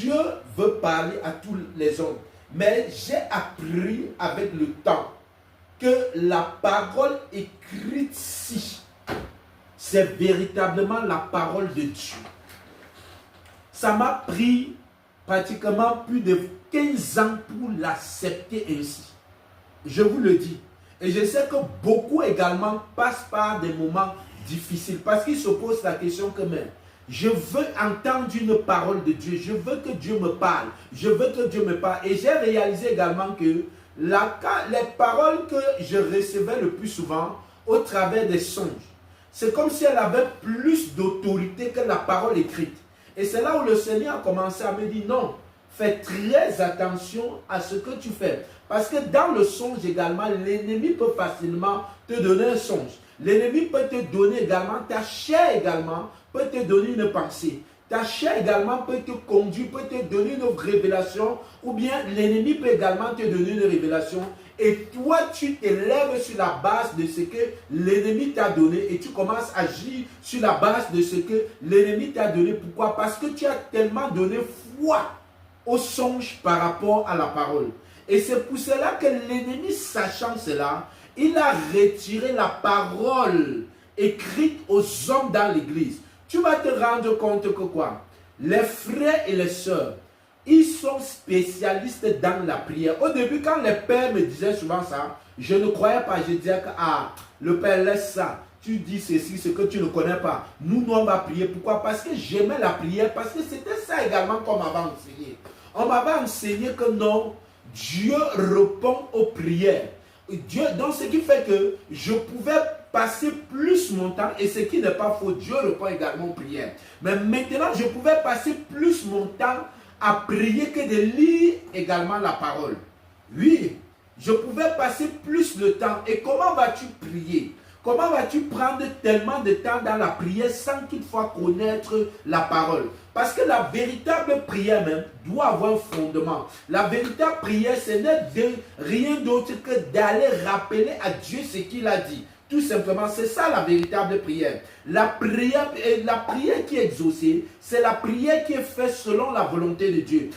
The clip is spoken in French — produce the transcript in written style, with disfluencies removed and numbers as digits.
Dieu veut parler à tous les hommes. Mais j'ai appris avec le temps que la parole écrite-ci, c'est véritablement la parole de Dieu. Ça m'a pris pratiquement plus de 15 ans pour l'accepter ainsi. Je vous le dis. Et je sais que beaucoup également passent par des moments difficiles parce qu'ils se posent la question que même, je veux entendre une parole de Dieu, je veux que Dieu me parle, je veux que Dieu me parle. Et j'ai réalisé également que les paroles que je recevais le plus souvent au travers des songes, c'est comme si elle avait plus d'autorité que la parole écrite. Et c'est là où le Seigneur a commencé à me dire non, fais très attention à ce que tu fais. Parce que dans le songe également, l'ennemi peut facilement te donner un songe. L'ennemi peut te donner également, ta chair également peut te donner une pensée. Ta chair également peut te conduire, peut te donner une révélation. Ou bien l'ennemi peut également te donner une révélation. Et toi, tu t'élèves sur la base de ce que l'ennemi t'a donné. Et tu commences à agir sur la base de ce que l'ennemi t'a donné. Pourquoi? Parce que tu as tellement donné foi au songe par rapport à la parole. Et c'est pour cela que l'ennemi, sachant cela, il a retiré la parole écrite aux hommes dans l'église. Tu vas te rendre compte que quoi? Les frères et les sœurs, ils sont spécialistes dans la prière. Au début, quand les pères me disaient souvent ça, je ne croyais pas. Je disais que le père laisse ça. Tu dis ceci, ce que tu ne connais pas. Nous, on va prier. Pourquoi? Parce que j'aimais la prière. Parce que c'était ça également qu'on m'avait enseigné. On m'avait enseigné que non, Dieu répond aux prières. Dieu, donc ce qui fait que je pouvais passer plus mon temps, et ce qui n'est pas faux, Dieu répond également aux prières. Mais maintenant, je pouvais passer plus mon temps à prier que de lire également la parole. Oui, je pouvais passer plus de temps. Et comment vas-tu prier? Comment vas-tu prendre tellement de temps dans la prière sans toutefois connaître la parole? Parce que la véritable prière même doit avoir un fondement. La véritable prière, ce n'est rien d'autre que d'aller rappeler à Dieu ce qu'il a dit. Tout simplement, c'est ça la véritable prière. La prière qui est exaucée, c'est la prière qui est faite selon la volonté de Dieu.